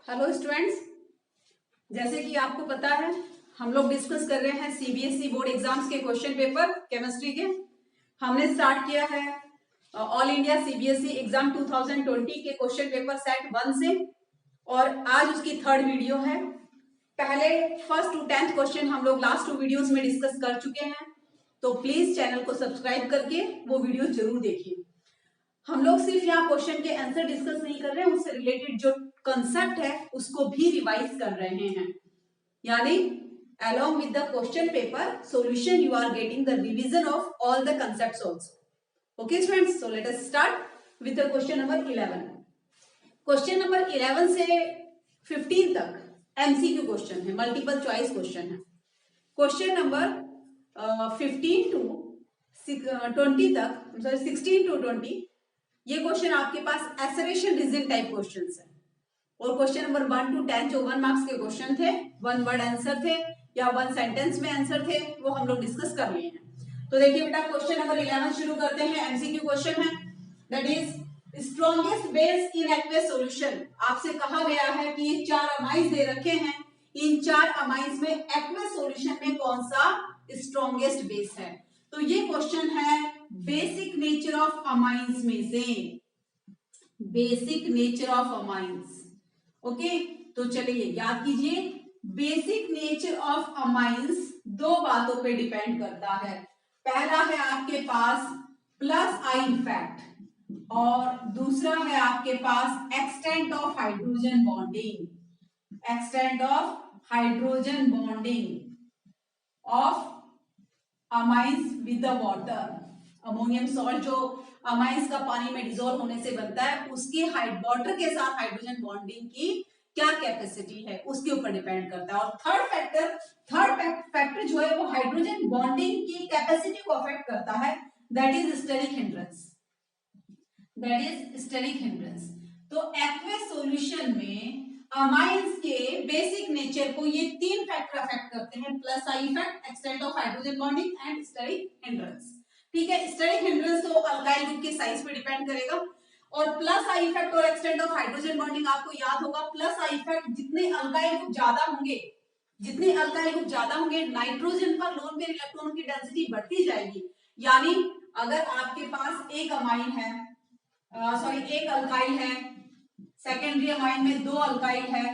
Hello students, जैसे कि आपको पता है हम लोग डिस्कस कर रहे हैं सीबीएसई बोर्ड एग्जाम्स के क्वेश्चन पेपर केमिस्ट्री के। हमने स्टार्ट किया है ऑल इंडिया सीबीएसई एग्जाम 2020 के क्वेश्चन पेपर सेट 1 से, और आज उसकी थर्ड वीडियो है। पहले फर्स्ट टू 10th क्वेश्चन हम लोग लास्ट 2 वीडियोस में डिस्कस कर चुके हैं, तो प्लीज चैनल को सब्सक्राइब करके वो वीडियो जरूर देखिए। हम लोग सिर्फ यहाँ क्वेश्चन के आंसर डिस्कस नहीं कर रहे हैं, उससे रिलेटेड जो कंसेप्ट है उसको भी रिवाइज कर रहे हैं, यानी along with the question paper solution you are getting the revision of all the concepts also. Okay students, so let us start with the question number 11. Question number 11 से 15 तक एमसीक्यू क्वेश्चन है, multiple choice question है। Question number 15 to 20 तक, sorry 16 to 20, ये question आपके पास एसरेशन reason type questions है। और question number 1 to 10 जो 1 मार्क्स के क्वेश्चन थे, 1 वर्ड आंसर थे या 1 सेंटेंस में आंसर थे, वो हम लोग डिस्कस कर लिए हैं। तो देखिए बेटा, क्वेश्चन नंबर 11 शुरू करते हैं। एमसीक्यू क्वेश्चन है, that is strongest base in aqueous solution. आपसे कहा गया है कि ये 4 अमाइंस दे रखे हैं, इन 4 अमाइंस में एक्वेस सॉल्यूशन में कौन सा स्ट्रॉन्गेस्ट बेस है। तो ये क्वेश्चन है बेसिक नेचर ऑफ अमाइंस में से, basic nature of amines. Okay, तो चलिए याद कीजिए, बेसिक नेचर ऑफ अमाइंस 2 बातों पे डिपेंड करता है। पहला है आपके पास प्लस आई इफेक्ट, और दूसरा है आपके पास extent of hydrogen bonding, extent of hydrogen bonding of amines with the water. Ammonium salt जो अमाइंस का पानी में डिसॉल्व होने से बनता है, उसके वाटर के साथ हाइड्रोजन बॉन्डिंग की क्या कैपेसिटी है उसके ऊपर डिपेंड करता है। और थर्ड फैक्टर जो है वो हाइड्रोजन बॉन्डिंग की कैपेसिटी को अफेक्ट करता है, that is steric hindrance, that is steric hindrance. तो एक्वेस सॉल्यूशन में अमाइंस के बेसिक नेचर को ये 3 फैक्टर अफेक्ट करते हैं, plus I effect, extent of hydrogen bonding and steric hindrance. ठीक है, स्टेरिक हिंड्रेंस तो अल्काइल ग्रुप के साइज पे डिपेंड करेगा, और प्लस आई इफेक्ट और एक्सटेंट ऑफ हाइड्रोजन बॉन्डिंग आपको याद होगा। प्लस आई इफेक्ट, जितने अल्काइल ग्रुप ज्यादा होंगे, जितने अल्काइल ग्रुप ज्यादा होंगे, नाइट्रोजन पर लोन पेयर इलेक्ट्रॉनों की डेंसिटी बढ़ती जाएगी। यानी अगर आपके पास एक अमाइन है, एक अल्काइल है, सेकेंडरी अमाइन में 2 अल्काइल है,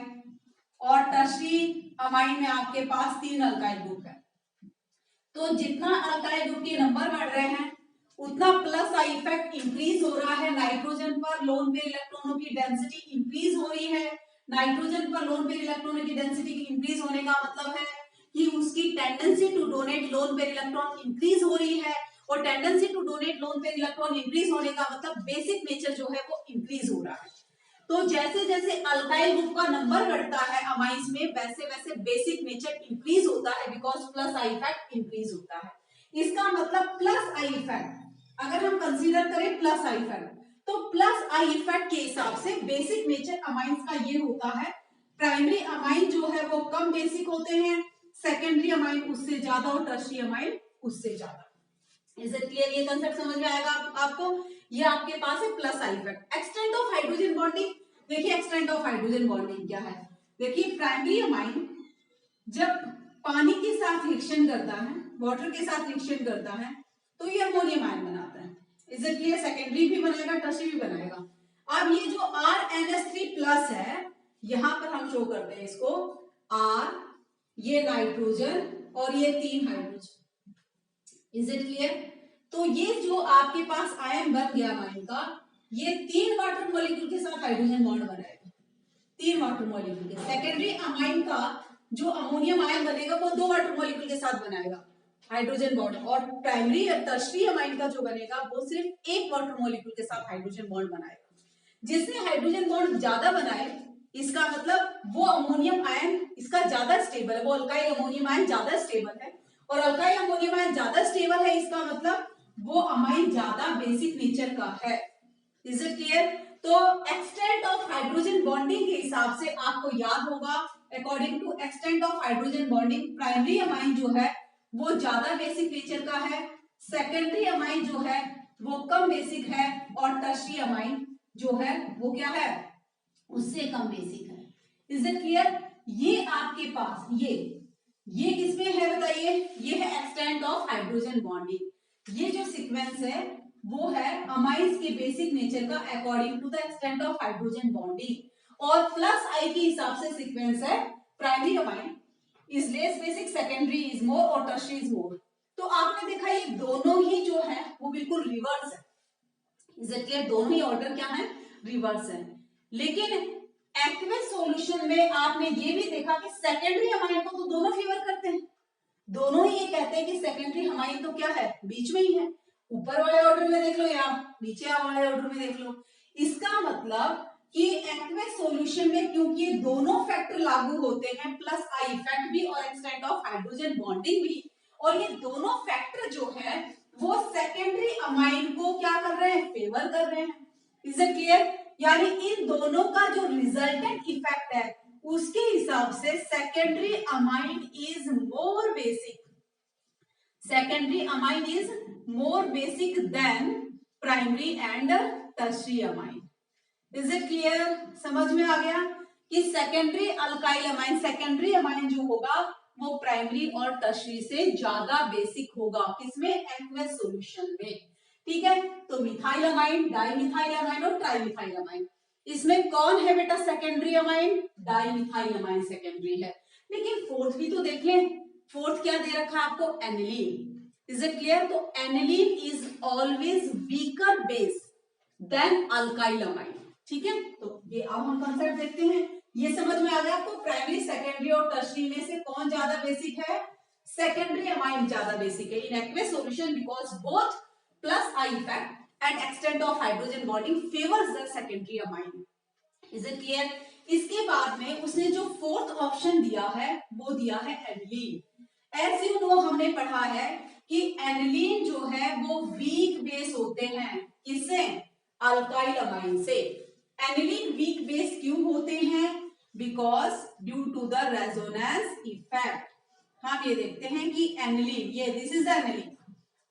और टर्शरी अमाइन में आपके पास 3 अल्काइल ग्रुप है, तो जितना अल्काइल ग्रुप के नंबर बढ़ रहे हैं उतना प्लस आई इफेक्ट इंक्रीज हो रहा है। नाइट्रोजन पर लोन पेयर इलेक्ट्रॉनों की डेंसिटी इंक्रीज हो रही है। नाइट्रोजन पर लोन पेयर इलेक्ट्रॉनों की डेंसिटी इंक्रीज होने का मतलब है कि उसकी tendency to donate lone pair electron increase हो रही है, और tendency to donate lone pair electron increase होने का मतलब बेसिक नेचर जो है वो इंक्रीज हो रहा है। तो जैसे जैसे अल्काइल ग्रुप का नंबर बढ़ता है अमाइंस में, वैसे वैसे बेसिक नेचर इंक्रीज होता है, because plus I effect increase होता है। इसका मतलब प्लस आई इफेक्ट अगर हम कंसीडर करें, प्लस आई इफेक्ट, तो प्लस आई इफेक्ट के हिसाब से बेसिक नेचर अमाइंस का ये होता है, प्राइमरी अमाइन जो है वो कम बेसिक होते हैं, सेकेंडरी अमाइन उससे ज्यादा, और टर्शियरी अमाइन उससे ज्यादा। Is it clear? ये कंसेप्ट समझ में आएगा आपको। ये आपके पास है plus I effect. Extent of hydrogen bonding, देखिए एक्सटेंट ऑफ हाइड्रोजन बॉन्डिंग क्या है। देखिए प्राइमरी अमाइन जब पानी के साथ रिएक्शन करता है, वाटर के साथ रिएक्शन करता है, तो ये अमोनियम आयन बनाता है। Is it clear? सेकेंडरी भी बनाएगा, टर्शियरी भी बनाएगा। अब ये जो RNS3 प्लस है, यहां पर हम शो करते हैं इसको R, ये नाइट्रोजन और ये 3 हाइड्रोजन। Is it clear? तो ये जो आपके पास आयन बन गया अमाइन का, ये 3 वाटर मॉलिक्यूल के साथ हाइड्रोजन बॉन्ड बनाएगा, 3 वाटर मॉलिक्यूल के। सेकेंडरी अमाइन का जो अमोनियम आयन बनेगा वो 2 वाटर मॉलिक्यूल के साथ बनाएगा हाइड्रोजन बॉन्ड, और प्राइमरी या टर्शियरी अमाइन का जो बनेगा वो सिर्फ 1 वाटर मॉलिक्यूल के साथ हाइड्रोजन बॉन्ड बनाएगा। जिसने हाइड्रोजन बॉन्ड ज्यादा बनाए, इसका मतलब वो अमोनियम आयन इसका ज्यादा स्टेबल है, वो अल्काइल अमोनियम आयन ज्यादा स्टेबल है, और अल्काइल अमोनियम आयन ज्यादा स्टेबल है, इसका मतलब वो अमाइन ज्यादा बेसिक नेचर का है। Is it clear? तो एक्सटेंट ऑफ हाइड्रोजन बॉन्डिंग के हिसाब से आपको याद होगा, according to extent of hydrogen bonding, primary amine जो है वो ज्यादा बेसिक नेचर का है, सेकेंडरी अमाइन जो है वो कम बेसिक है, और टर्शियरी अमाइन जो है वो क्या है, उससे कम बेसिक है। Is it clear? ये आपके पास ये किसमें है बताइए? ये है एक्सटेंट ऑफ हाइड्रोजन बॉन्डिंग। ये जो सीक्वेंस है वो है अमाइंस के बेसिक नेचर का according to the extent of hydrogen bonding, और प्लस आई के हिसाब से सीक्वेंस है primary amine is less basic, secondary is more और टर्शियरी इज मोर। तो आपने देखा ये दोनों ही जो है वो बिल्कुल रिवर्स है। Is it clear? दोनों ही ऑर्डर क्या है? रिवर्स है। लेकिन एक्वियस सॉल्यूशन में आपने ये भी देखा कि सेकेंडरी अमाइन को तो दोनों फेवर करते हैं, दोनों ही ये कहते हैं कि सेकेंडरी अमाइन तो क्या है? बीच में ही है। ऊपर वाले ऑर्डर में देख लो या नीचे वाले ऑर्डर में देख लो। इसका मतलब कि एक्वियस सॉल्यूशन में क्योंकि ये दोनों फैक्टर लागू होते हैं, प्लस आई इफेक्ट भी और एक्सटेंट ऑफ हाइड्रोजन बॉन्डिंग भी, और ये दोनों फैक्टर जो है वो सेकेंडरी अमाइन को क्या कर रहे हैं? फेवर कर रहे हैं। Is it clear? यानी इन दोनों का जो रिजल्टेंट इफेक्ट है उसके हिसाब से secondary amine is more basic, secondary amine is more basic than primary and tertiary amine. Is it clear? समझ में आ गया कि secondary alkyl amine, secondary amine जो होगा वो प्राइमरी और टर्शियरी से ज्यादा बेसिक होगा। किसमें? एक्वियस सॉल्यूशन में। ठीक है, तो मिथाइल अमाइन, डाइमिथाइल अमाइन और ट्राइमिथाइल अमाइन, इसमें कौन है बेटा secondary amine? Dimethyl amine secondary है। लेकिन फोर्थ भी तो देख लें, फोर्थ क्या दे रखा है आपको? एनिलीन। Is it clear? तो aniline is always weaker base than alkyl amine. ठीक है, तो ये अब हम कंसेप्ट देखते हैं। ये समझ में आ गया आपको? प्राइमरी, सेकेंडरी और टर्शियरी में से कौन ज्यादा बेसिक है? सेकेंडरी अमाइन ज्यादा बेसिक है in aqueous solution because both plus I effect and extent of hydrogen bonding favours the secondary amine. Is it clear? इसके बाद में उसने जो फोर्थ ऑप्शन दिया है वो दिया है एनिलीन। एज यू नो हमने पढ़ा है कि एनिलीन जो है वो वीक बेस होते हैं। किससे? अल्काइल अमाइन से। एनिलीन वीक बेस क्यों होते हैं? Because due to the resonance effect. हम ये देखते हैं कि एनिलीन, ये दिस इज एनिलीन,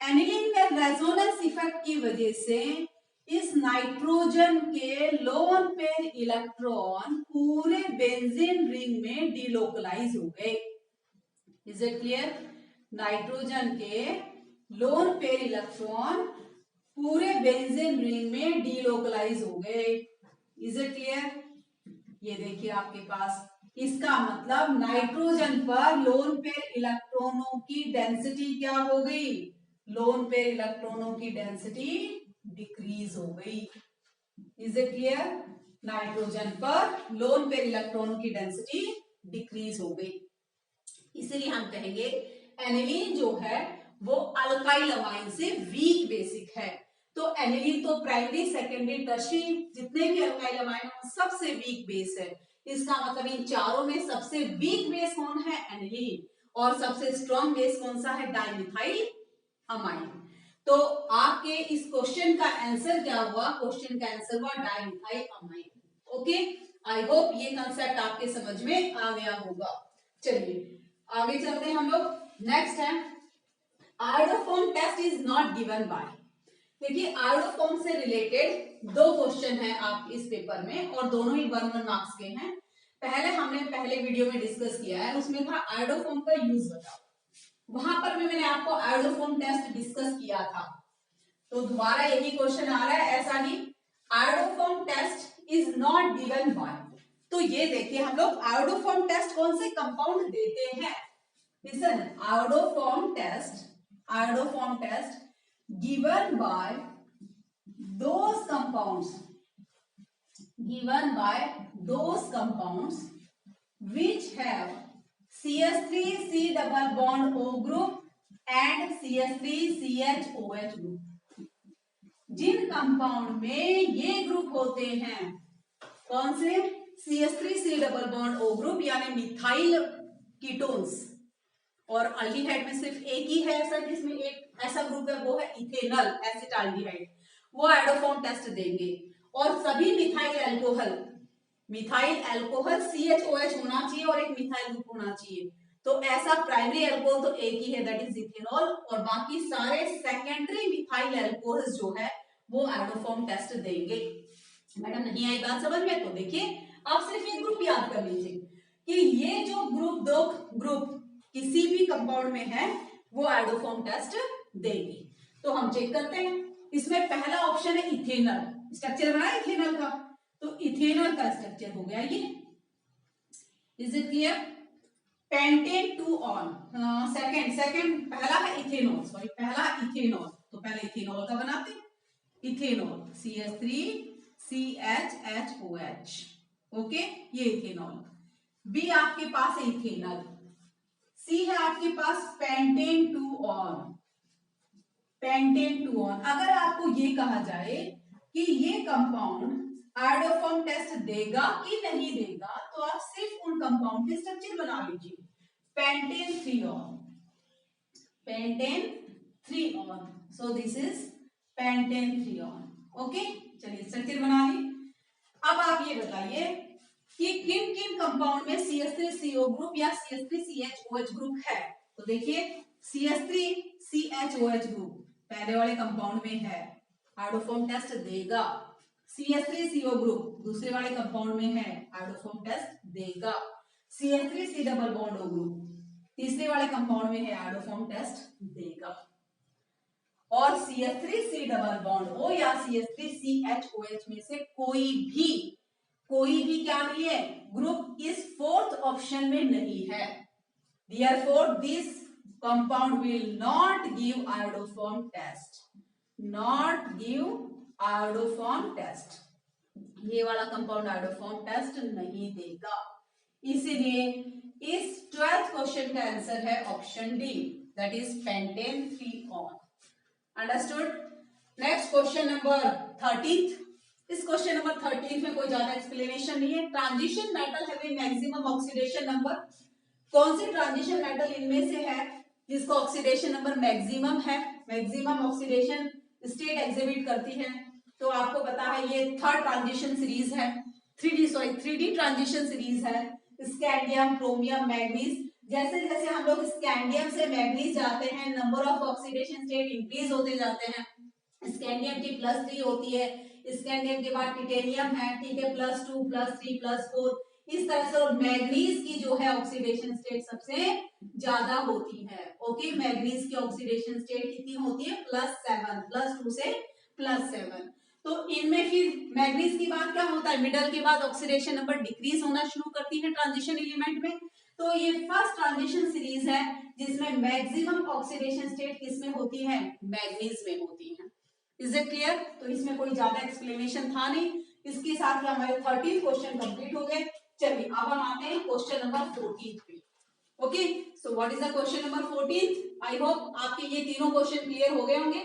एनिलीन में रेजोनेंस इफेक्ट की वजह से इस नाइट्रोजन के लोन पेयर इलेक्ट्रॉन पूरे बेंजीन रिंग में डिलोकलाइज हो गए। Is it clear? नाइट्रोजन के लोन पेयर इलेक्ट्रॉन पूरे बेंजीन रिंग में डिलोकलाइज हो गए। Is it clear? ये देखिए आपके पास, इसका मतलब नाइट्रोजन पर लोन पेयर इलेक्ट्रॉनों की डेंसिटी क्या हो गई? लोन पेयर इलेक्ट्रॉनों की डेंसिटी डिक्रीज हो गई। Is it clear? नाइट्रोजन पर लोन पेयर इलेक्ट्रॉनों की डेंसिटी डिक्रीज हो गई। इसलिए हम कहेंगे एनिलीन जो है वो अल्काइल अमाइन से वीक बेसिक है। तो एनिलीन तो प्राइमरी, सेकेंडरी, टर्शियरी जितने भी अल्काइल अमाइन है सबसे वीक बेस है। इसका मतलब इन चारों में सबसे वीक बेस कौन है? एनिलीन। और सबसे स्ट्रॉन्ग बेस कौन सा है? Dimethyl amine. तो आपके इस क्वेश्चन का आंसर क्या हुआ? क्वेश्चन का आंसर हुआ dimethyl amine. Okay, I hope ये कंसेप्ट आपके समझ में आ गया होगा। चलिए आगे चलते हैं हम लोग। नेक्स्ट है iodoform test is not given by. देखिए आयोडोफॉर्म से रिलेटेड दो क्वेश्चन है आप इस पेपर में और दोनों ही 1-1 मार्क्स के हैं। हमने पहले वीडियो में डिस्कस किया है, उसमें था आयोडोफॉर्म का यूज बताओ। वहां पर भी मैंने आपको आयोडोफॉर्म टेस्ट डिस्कस किया था, तो दोबारा यही क्वेश्चन आ रहा है। ऐसा नहीं, iodoform test is not given by. तो ये देखिए हम लोग आयोडोफॉर्म टेस्ट कौन से कंपाउंड देते हैं? Listen, iodoform test given by those compounds which have CH3 C double bond O group and CH3 CHOH group। जिन कंपाउंड में ये ग्रुप होते हैं, कौन से? CH3 C double bond O group यानी मिथाइल कीटोन्स, और अल्डिहाइड में सिर्फ एक ही है ऐसा जिसमें एक ऐसा ग्रुप है, वो है इथेनॉल एसिटाल्डिहाइड। वो आयोडोफॉर्म टेस्ट देंगे। और सभी मिथाइल अल्कोहल CHOH होना चाहिए और एक मिथाइल ग्रुप होना चाहिए। तो ऐसा प्राइमरी अल्कोहल तो एक ही है, दैट इज इथेनॉल, और बाकी सारे सेकेंडरी मिथाइल अल्कोहल्स जो है वो आयोडोफॉर्म टेस्ट देंगे। मैडम नहीं आई बात समझ में? तो देखिए आप सिर्फ एक ग्रुप याद कर लीजिए कि ये जो ग्रुप, दो ग्रुप किसी भी कंपाउंड में है वो आयोडोफॉर्म टेस्ट देगी। तो हम चेक करते हैं। इसमें पहला ऑप्शन है इथेनॉल, स्ट्रक्चर बना है इथेनॉल का, तो इथेनॉल का स्ट्रक्चर हो गया ये। Is it clear? Pentane two on, second पहला है इथेनॉल, सॉरी पहला इथेनॉल, तो पहले इथेनॉल का बनाते हैं। इथेनॉल CH3CHHOH, ओके, ये इथेनॉल। बी आपके पास है इथेनॉल। सी है आपके पास pentan two one, pentan two one. अगर आपको ये कहा जाए कि ये कंपाउंड आयोडोफॉर्म टेस्ट देगा कि नहीं देगा, तो आप सिर्फ उन कंपाउंड के स्ट्रक्चर बना लीजिए। Pentane 3 on, pentane 3 on, so this is pentane 3 on, okay. चलिए स्ट्रक्चर बना ली। अब आप ये बताइए कि किन किन कंपाउंड में CH3CO ग्रुप या CH3CHOH ग्रुप है। तो देखिए CH3CHOH ग्रुप पहले वाले कंपाउंड में है, आयोडोफॉर्म टेस्ट देगा। CH3CO ग्रुप दूसरे वाले कंपाउंड में है, आयोडोफॉर्म टेस्ट देगा। CH3C double bond O group तीसरे वाले कंपाउंड में है, आयोडोफॉर्म टेस्ट देगा। और CH3C डबल बॉन्ड O या CH3CHOH में से कोई भी क्या नहीं है, ग्रुप इस फोर्थ ऑप्शन में नहीं है। Therefore this compound will not give iodoform test, not give iodoform test, ये वाला कंपाउंड आयोडोफॉर्म टेस्ट नहीं देगा। इसीलिए इस 12th क्वेश्चन का आंसर है option D, that is pentane 3 on. Understood? Next question number 13th। इस क्वेश्चन नंबर 13th में कोई ज्यादा एक्सप्लेनेशन नहीं है। Transition metal having maximum oxidation number, कौन सी ट्रांजिशन मेटल इनमें से है जिसका ऑक्सीडेशन नंबर मैक्सिमम है, मैक्सिमम ऑक्सीडेशन स्टेट एग्जिबिट करती है? तो आपको पता है ये थर्ड ट्रांजिशन सीरीज है, 3D ट्रांजिशन सीरीज है। स्कैंडियम, क्रोमियम, मैग्नीज, जैसे जैसे हम लोग स्कैंडियम से मैग्नीज जाते हैं, number of oxidation state increase होते जाते हैं। स्कैंडियम की +3 होती है, स्कैंडियम के बाद टिटेनियम है, ठीक है, +2 +3 +4, इस तरह से। और मैग्नीज की जो है ऑक्सीडेशन स्टेट सबसे ज्यादा होती है, ओके। मैग्नीज की ऑक्सीडेशन स्टेट कितनी होती है? +7, +2 से +7। तो इनमें फिर मैग्नीज की बात क्या होता है, मिडल के बाद ऑक्सीडेशन नंबर डिक्रीज होना शुरू करती है ट्रांजिशन एलिमेंट में। तो ये फर्स्ट ट्रांजिशन सीरीज है जिसमें मैक्सिमम ऑक्सीडेशन स्टेट किसमें होती है? मैग्नीज में होती है। Is it clear? तो इसमें कोई ज्यादा एक्सप्लेनेशन था नहीं। इसके साथ ही हमारे 13 क्वेश्चन कंप्लीट हो गए। चलिए अब हम आते हैं क्वेश्चन नंबर 14 पे। Okay, so what is the question number 14? I hope आपके ये तीनों क्वेश्चन क्लियर हो गए होंगे।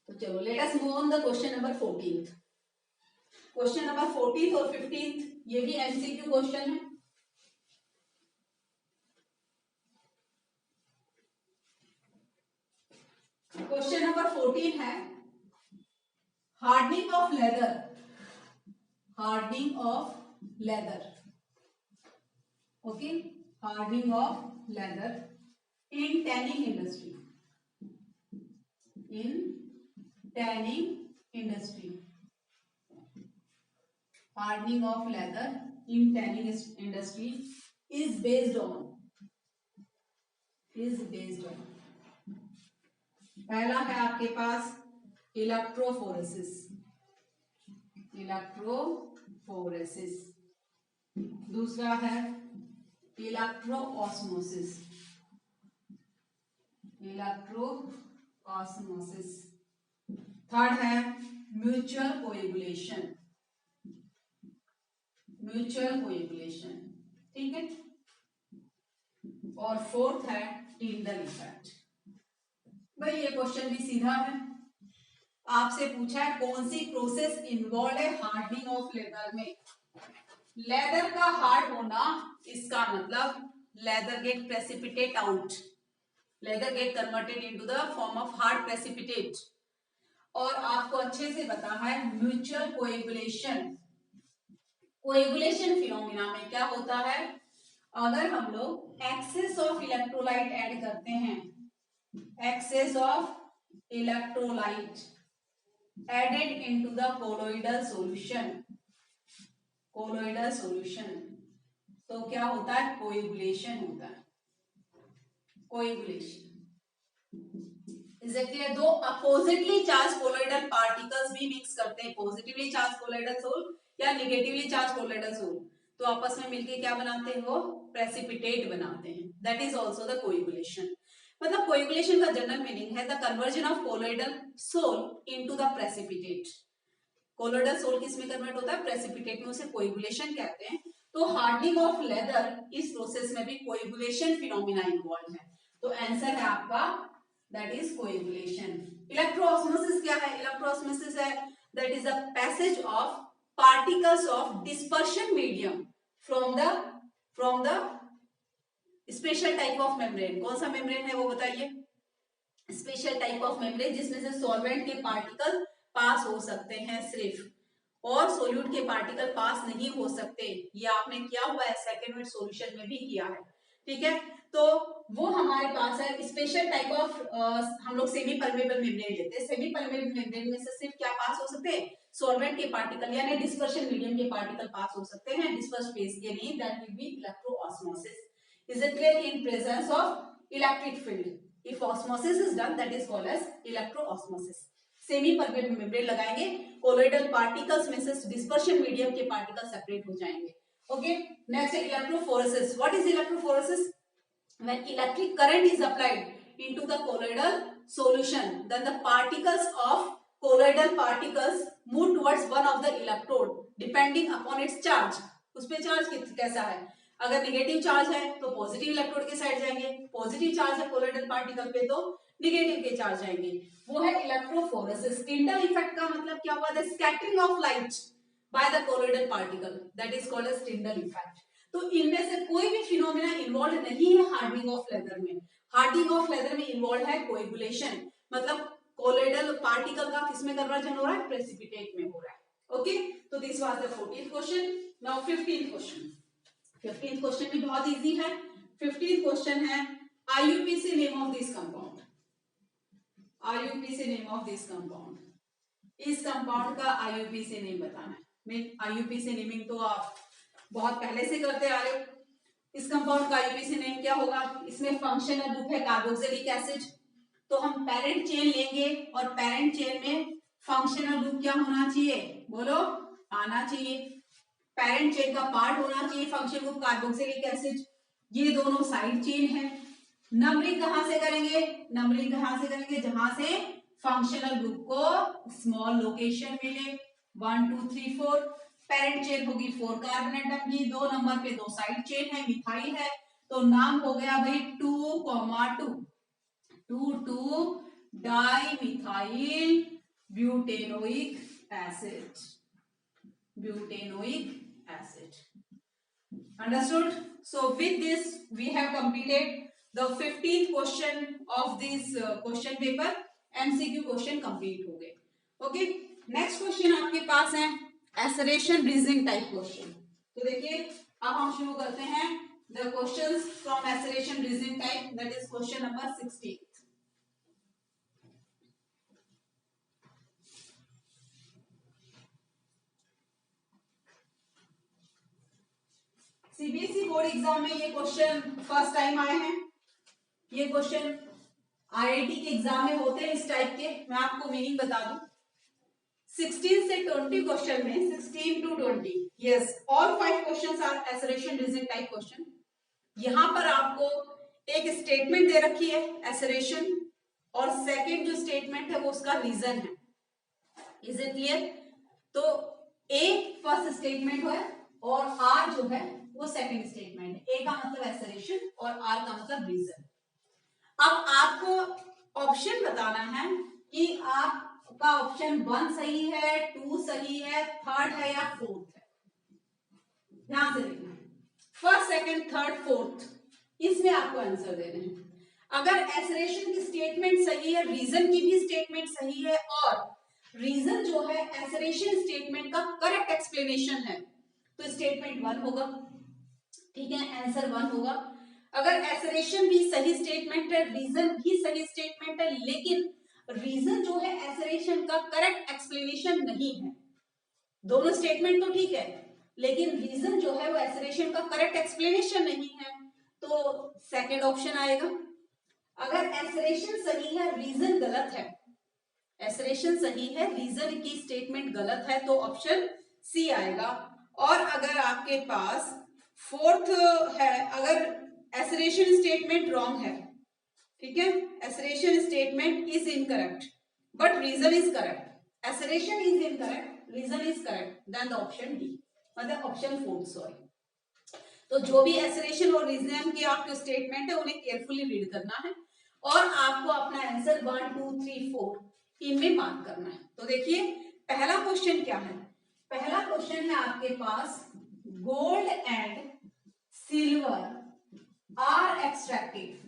तो चलो let us move on the question number 14। Question number 14 और 15 ये भी एमसीक्यू क्वेश्चन है। क्वेश्चन नंबर 14 है hardening of leather, hardening of leather, okay, hardening of leather in tanning industry, in tanning industry, hardening of leather in tanning industry is based on, पहला है आपके पास electrophoresis, electrophoresis, दूसरा है इलेक्ट्रोऑस्मोसिस, इलेक्ट्रोऑस्मोसिस, third है mutual coagulation, mutual coagulation, ठीक है, और fourth है टिंडल इफेक्ट। भाई ये क्वेश्चन भी सीधा है, आपसे पूछा है कौन सी प्रोसेस इन्वॉल्व है हार्डनिंग ऑफ लेदर में। लेदर का हार्ड होना, इसका मतलब leather get precipitate out, leather get converted into the form of hard precipitate. और आपको अच्छे से पता है म्यूचुअल कोएगुलेशन, कोएगुलेशन फिनोमिना में क्या होता है, अगर हम लोग एक्सेस ऑफ इलेक्ट्रोलाइट ऐड करते हैं, excess of electrolyte, added into the colloidal solution, colloidal solution, तो क्या होता है, कोएगुलेशन होता है, कोएगुलेशन। Is it clear? दो अपोजिटली चार्ज कोलोइडल पार्टिकल्स भी मिक्स करते हैं, पॉजिटिवली चार्ज कोलोइडल सोल या नेगेटिवली चार्ज कोलोइडल सोल, तो आपस में मिलके क्या बनाते हैं, वो प्रेसिपिटेट बनाते हैं, that is also the coagulation. मतलब कोएगुलेशन का जनरल मीनिंग है the conversion of colloidal sol into the precipitate. Colloidal sol किस में कन्वर्ट होता है, प्रेसिपिटेट में, उसे कोएगुलेशन कहते हैं। तो हार्डनिंग ऑफ लेदर, इस प्रोसेस में भी कोएगुलेशन फिनोमिना इन्वॉल्व है, तो आंसर है आपका that is coagulation. Electroosmosis क्या है, electroosmosis है that is the passage of particles of dispersion medium from the special type of membrane। कौन सा membrane है वो बताइए, स्पेशल टाइप ऑफ मेम्ब्रेन जिसमें से सॉल्वेंट के पार्टिकल पास हो सकते हैं सिर्फ, और सोल्यूट के पार्टिकल पास नहीं हो सकते। ये आपने किया हुआ है, सेकेंड मिनट सॉल्यूशन में भी किया है, ठीक है। तो वो हमारे पास है स्पेशल टाइप ऑफ, हम लोग सेमी परमेबल मेम्ब्रेन लेते हैं। सेमी परमेबल मेम्ब्रेन में से सिर्फ क्या पास हो सकते हैं, सॉल्वेंट के पार्टिकल यानी डिस्पर्शन मीडियम के पार्टिकल पास हो सकते हैं, डिस्पर्स फेज के लिए, that will be electroosmosis. Is it clear? In presence of electric field, if osmosis is done, that is called as electroosmosis। Semipermeable membrane लगाएंगे, colloidal particles में से dispersion medium के particle separate हो जाएंगे। Okay, next electrophoresis. What is electrophoresis? when electric current is applied into the colloidal solution, then the particles of colloidal particles move towards one of the electrode depending upon its charge। उस पे charge कैसा है, अगर negative charge है तो positive electrode के side जाएंगे, positive charge है कोलोइडल पार्टिकल पे तो नेगेटिव के चार्ज जाएंगे, वो है इलेक्ट्रोफोरेसिस। टिंडल इफेक्ट का मतलब क्या हुआ, the scattering of light by the colloidal particle, that is called as Tyndall effect. तो इनमें से कोई भी फिनोमेना इन्वॉल्व नहीं है हार्डनिंग ऑफ लेदर में। हार्डनिंग ऑफ लेदर में इन्वॉल्व है कोएगुलेशन, मतलब कोलोइडल पार्टिकल का किसमें कन्वर्जन हो रहा है, प्रेसिपिटेट में हो रहा है। ओके, तो this was the 14th question. Now 15th question. 15th question भी बहुत इजी है। 15th क्वेश्चन है IUPAC name of this compound. IUPAC name of this compound, इस कंपाउंड का IUPAC नेम बताना है। मैं IUPAC नेमिंग तो आप बहुत पहले से करते आ रहे हो। इस कंपाउंड का IUPAC नेम क्या होगा, इसमें फंक्शनल ग्रुप है कार्बोक्सिलिक एसिड, तो हम पेरेंट चेन लेंगे और पेरेंट चेन में फंक्शनल ग्रुप क्या होना चाहिए, बोलो, आना चाहिए। पेरेंट चेन का पार्ट होना चाहिए फंक्शनल ग्रुप कार्बोक्सिलिक एसिड। ये दोनों साइड चेन है। नंबरिंग कहां से करेंगे, नंबरिंग कहां से करेंगे, जहां से फंक्शनल ग्रुप को स्मॉल लोकेशन मिले, 1 2 3 4। पेरेंट चेन होगी 4 कार्बन एटम की, 2 नंबर पे 2 साइड चेन है, मिथाइल है, तो नाम हो गया भाई 2,2 2 di methyl butanoic acid, butanoic acid। Understood? So with this we have completed the 15th question of this question paper। MCQ question complete हो गए। Okay, next question आपके पास है एसरेशन ब्रीजिंग टाइप क्वेश्चन। तो देखिए अब हम शुरू करते हैं the questions from एसरेशन reasoning type, that is question number 16। CBSE board exam में ये क्वेश्चन फर्स्ट टाइम आए हैं। ये क्वेश्चन आईआईटी के एग्जाम में होते हैं इस टाइप के। मैं आपको मीनिंग बता दूं, 16 से 20 क्वेश्चन में, 16 to 20, yes, all 5 questions are assertion reasoning type question. यहां पर आपको एक स्टेटमेंट दे रखी है एसरेशन, और सेकंड जो स्टेटमेंट है वो उसका रीजन है। Is it clear? तो ए फर्स्ट स्टेटमेंट है और आर जो है वो सेकंड स्टेटमेंट है। ए का मतलब एसरेशन और आर का मतलब रीजन। अब आपको ऑप्शन बताना है कि आपका ऑप्शन 1 सही है, 2 सही है, थर्ड है या फोर्थ है। ध्यान से देखना, फर्स्ट सेकंड थर्ड फोर्थ, इसमें आपको आंसर देना है। अगर एसरेशन की स्टेटमेंट सही है, रीजन की भी स्टेटमेंट सही है, और रीजन जो है एसरेशन स्टेटमेंट का करेक्ट एक्सप्लेनेशन है, तो स्टेटमेंट 1 होगा। ठीक है, आंसर 1 होगा। अगर एसरेशन भी सही स्टेटमेंट है, रीजन भी सही स्टेटमेंट है, लेकिन रीजन जो है एसरेशन का करेक्ट एक्सप्लेनेशन नहीं है। दोनों स्टेटमेंट तो ठीक है, लेकिन रीजन जो है वो एसरेशन का करेक्ट एक्सप्लेनेशन नहीं है, तो सेकंड ऑप्शन आएगा। अगर एसरेशन सही है, रीजन गलत है, एसरेशन सही है, रीजन की स्टेटमेंट गलत है, तो ऑप्शन सी आएगा। और अगर आपके पास फोर्थ है, अगर एसरेशन स्टेटमेंट रॉन्ग है, ठीक है, assertion statement is incorrect but reason is correct, assertion is incorrect, reason is correct, then the option D, मतलब ऑप्शन फोर्थ, सॉरी। तो जो भी एसरेशन और रीजन की आपके स्टेटमेंट है उन्हें केयरफुली रीड करना है और आपको अपना आंसर 1 2 3 4 इनमें मार्क करना है। तो देखिए पहला क्वेश्चन क्या है, पहला क्वेश्चन है आपके पास, gold and silver are extracted,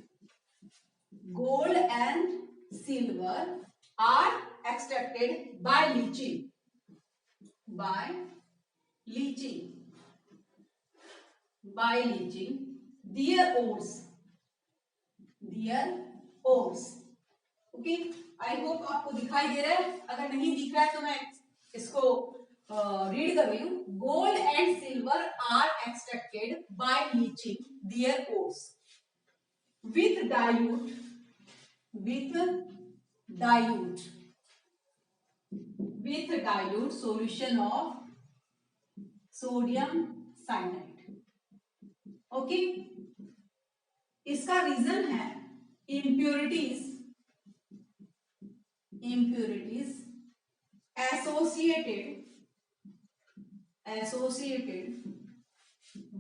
gold and silver are extracted by leaching, by leaching, by leaching their ores, their ores, okay, I hope आपको दिखाई दे रहा है, अगर नहीं दिख रहा है तो मैं इसको रीड कर रही हूं। Gold and silver are extracted by leaching their ores with dilute solution of sodium cyanide, okay. इसका रीजन है impurities associated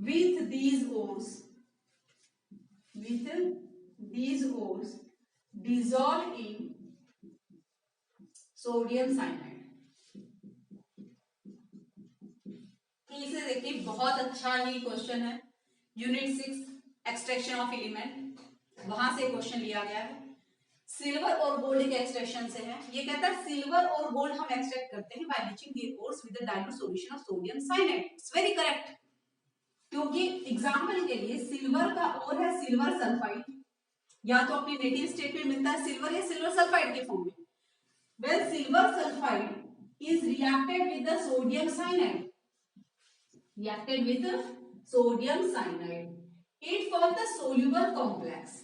with these ores dissolve in sodium cyanide. इसे देखिए बहुत अच्छा ही क्वेश्चन है, यूनिट 6 एक्सट्रैक्शन ऑफ एलिमेंट, वहां से क्वेश्चन लिया गया है। सिल्वर और गोल्ड के एक्सट्रैक्शन से है, ये कहता है सिल्वर और गोल्ड हम एक्सट्रैक्ट करते हैं by leaching their ores with the dilute solution of sodium cyanide. It's very correct, क्योंकि एग्जांपल के लिए सिल्वर का और है सिल्वर सल्फाइड, या तो अपनी नेटिव स्टेट में मिलता है सिल्वर या सिल्वर सल्फाइड के फॉर्म में। When silver sulfide is reacted with the sodium cyanide, it forms the soluble complex.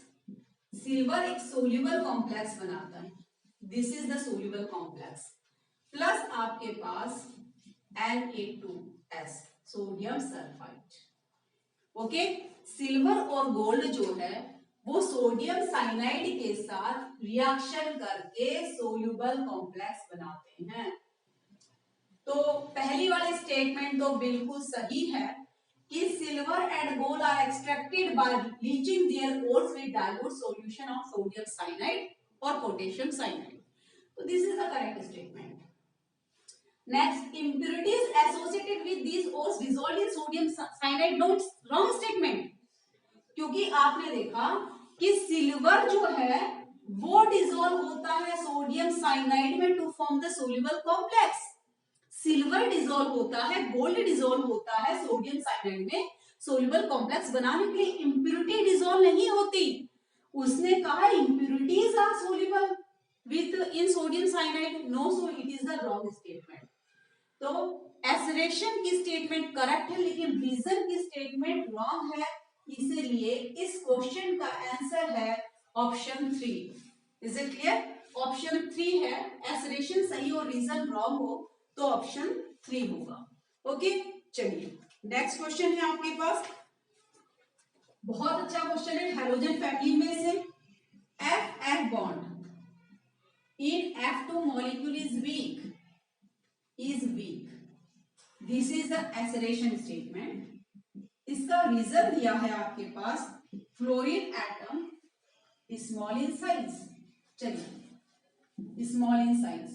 Silver एक soluble complex बनाता है, this is the soluble complex. Plus आपके पास Na2S sodium sulphide, okay. Silver और gold जो है वो सोडियम साइनाइड के साथ रिएक्शन करके सोल्यूबल कॉम्प्लेक्स बनाते हैं। तो पहली वाली स्टेटमेंट तो बिल्कुल सही है कि silver and gold are extracted by leaching their ores with dilute solution of sodium cyanide और पोटेशियम साइनाइड। तो this is the correct statement. Next, impurities associated with these ores dissolved in sodium cyanide, not wrong statement, क्योंकि आपने देखा कि silver जो है वो dissolve होता है सोडियम साइनाइड में to form the soluble complex. Silver dissolve होता है, गोल्ड डिसॉल्व होता है सोडियम साइनाइड में सोल्यूबल कॉम्प्लेक्स बनाने के लिए। इंप्योरिटी डिसॉल्व नहीं होती, उसने कहा impurities are soluble with in sodium cyanide, no, so it is the wrong statement. तो एसरेशन की स्टेटमेंट करेक्ट है लेकिन रीजन की स्टेटमेंट रॉन्ग है, इसीलिए इस क्वेश्चन का आंसर है option 3। Is it clear? Option 3 है, एसरेशन सही और रीजन रॉन्ग हो तो ऑप्शन 3 होगा, ओके। चलिए नेक्स्ट क्वेश्चन है आपके पास, बहुत अच्छा क्वेश्चन है, हैलोजन फैमिली में से F bond in F2 molecule is weak, this is the acceleration statement। इसका रीजन दिया है आपके पास, fluorine atom small in size. चलिए स्मॉल इन साइज,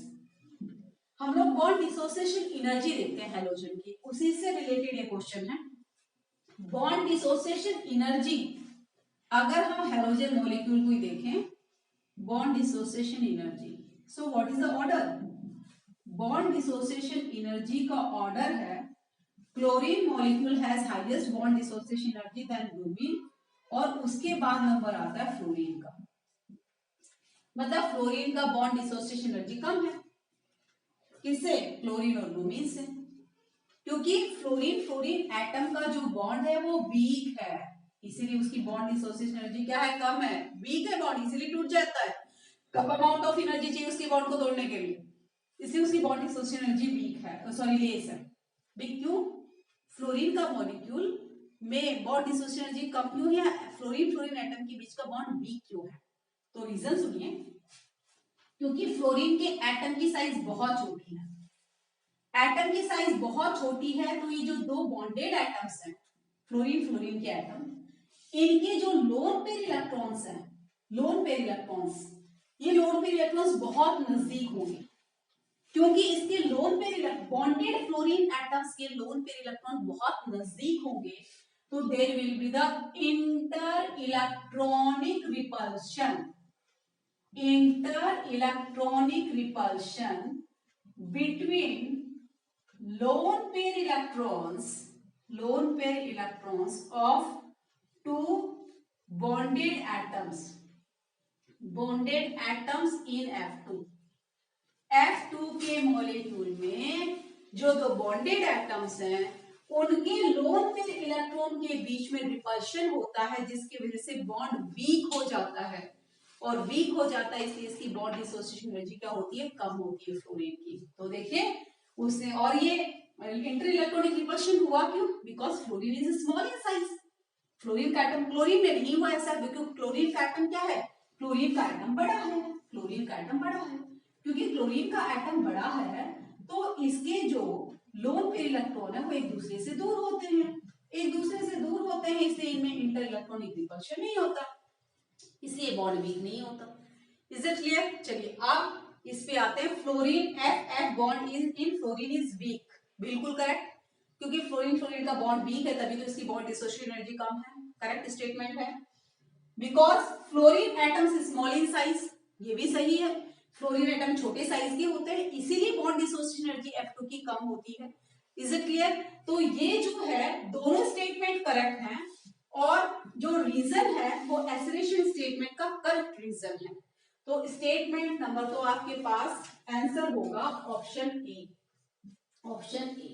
हम लोग बॉन्ड डिसोसिएशन एनर्जी देखते हैं हैलोजन की, उसी से रिलेटेड ये क्वेश्चन है। बॉन्ड डिसोसिएशन एनर्जी, अगर हम हैलोजन मॉलिक्यूल को ही देखें, bond dissociation energy, so what is the order? Bond dissociation energy का ऑर्डर है, chlorine molecule has highest bond dissociation energy than bromine, और उसके बाद नंबर आता है फ्लोरीन का। मतलब फ्लोरीन का बॉन्ड डिसोसिएशन एनर्जी कम है। किससे? क्लोरीन और ब्रोमीन से। क्योंकि फ्लोरीन फ्लोरीन एटम का जो बॉन्ड है वो वीक है, इसीलिए उसकी बॉन्ड डिसोसिएशन एनर्जी क्या है? कम है। वीक है बॉन्ड, इसीलिए टूट जाता है। कम अमाउंट ऑफ एनर्जी चाहिए उसके बॉन्ड को तोड़ने के लिए, इसलिए उसकी बॉन्ड डिसोसिएशन एनर्जी वीक है, सॉरी लेस है। वीक क्यों? फ्लोरीन का मॉलिक्यूल में बॉन्ड डिसोसिएशन एनर्जी कम क्यों है? फ्लोरीन फ्लोरीन एटम के बीच का बॉन्ड वीक क्यों है? तो रीजन सुनिए। क्योंकि फ्लोरीन के एटम की साइज बहुत छोटी है। एटम की साइज बहुत छोटी है, तो ये जो दो बॉन्डेड एटम्स हैं, फ्लोरीन फ्लोरीन के एटम, इनके जो लोन पेयर इलेक्ट्रॉन्स हैं, लोन पेयर इलेक्ट्रॉन्स, ये लोन पेयर इलेक्ट्रॉन्स बहुत नजदीक होंगे। क्योंकि इसके lone pair bonded fluorine atoms के लोन पेयर इलेक्ट्रॉन बहुत नजदीक होंगे, तो there will be the inter electronic repulsion, inter electronic repulsion between lone pair electrons of two bonded atoms in F2। F2 के मॉलिक्यूल में जो दो बॉन्डेड एटम्स हैं उनके लोन पेयर इलेक्ट्रॉन के बीच में रिपल्शन होता है, जिसकी वजह से बॉन्ड वीक हो जाता है, और वीक हो जाता है इसलिए इसकी बॉन्ड डिसोसिएशन एनर्जी क्या होती है? कम होती है फ्लोरीन की। तो देखिए उसने, और ये इंटर इलेक्ट्रॉनिक रिपल्शन हुआ क्यों? Because fluorine is small in size. Fluorine का एटम क्लोरीन में नहीं हुआ ऐसा, क्योंकि क्लोरीन का एटम क्या है? क्लोरीन का एटम बड़ा है, क्लोरीन का एटम बड़ा है। क्योंकि क्लोरीन का एटम बड़ा है तो इसके जो लोन पेयर इलेक्ट्रॉन है वो एक दूसरे से दूर होते हैं, इसलिए इनमें इंटर इलेक्ट्रॉनिक रिपल्शन नहीं होता, इसलिए बॉन्ड वीक नहीं होता। Is it clear? चलिए अब इस पे आते हैं। Fluorine F bond in fluorine is weak, बिल्कुल करेक्ट, क्योंकि फ्लोरीन फ्लोरीन का बॉन्ड वीक है तभी तो इसकी बॉन्ड डिसोसिएशन एनर्जी कम है, करेक्ट स्टेटमेंट है। Because fluorine atoms small in size, ये भी सही है, फ्लोरीन एटम छोटे साइज के होते हैं इसीलिए बॉन्ड डिसोसिएशन एनर्जी F2 की कम होती है। Is it clear? तो ये जो है दोनों स्टेटमेंट करेक्ट हैं, और जो रीजन है वो एसरेशन स्टेटमेंट का करेक्ट रीजन है। तो स्टेटमेंट नंबर तो आपके पास आंसर होगा option A, option A.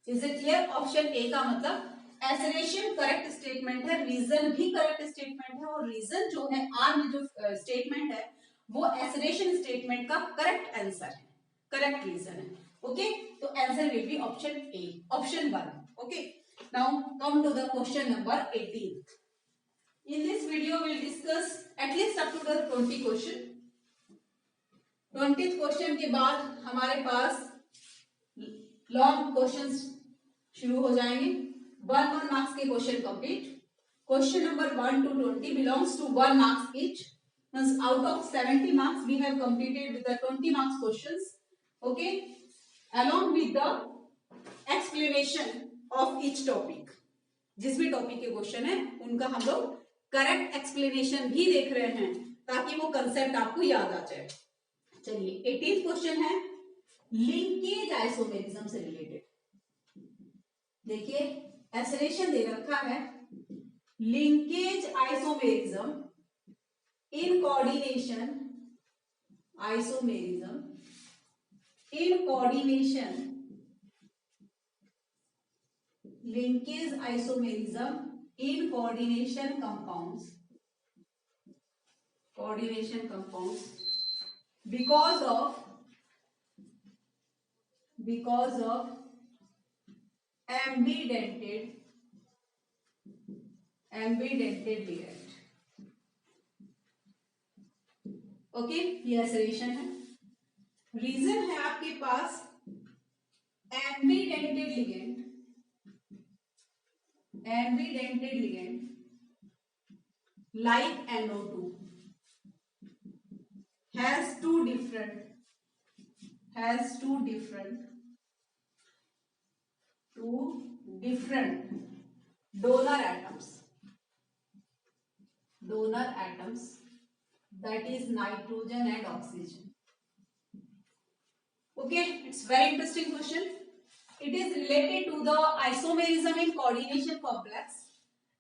Is it clear? Option A का मतलब एसरेशन करेक्ट स्टेटमेंट है, रीजन भी करेक्ट स्टेटमेंट है, और रीजन जो है आर में जो स्टेटमेंट है वो एसरेशन स्टेटमेंट का करेक्ट आंसर है, करेक्ट रीजन है। ओके, तो answer will be option A, option 1। Okay, now come to the question number 18. In this video we will discuss at least up to the 20 question. 20th question के बाद हमारे पास long questions शुरू हो जाएंगे। 1 marks के question complete. Question number 1 to 20 belongs to 1 marks each. Means out of 70 marks we have completed with the 20 marks questions. Okay, along with the explanation of each topic. जिस भी topic के question है उनका हम लोग correct explanation भी देख रहे हैं ताकि वो कंसेप्ट आपको याद आ जाए। चलिए 18th क्वेश्चन है लिंकेज आइसोमेरिज्म से रिलेटेड। देखिए एसरेशन दे रखा है, linkage isomerism in coordination, isomerism in coordination, linkage isomerism in coordination compounds, because of ambidentate ligand। Okay, ये एसरेशन है। रीजन है आपके पास ambidentate ligand like NO2 has two different donor atoms, that is nitrogen and oxygen। Okay, it's very interesting question. It is related to the isomerism in coordination complex,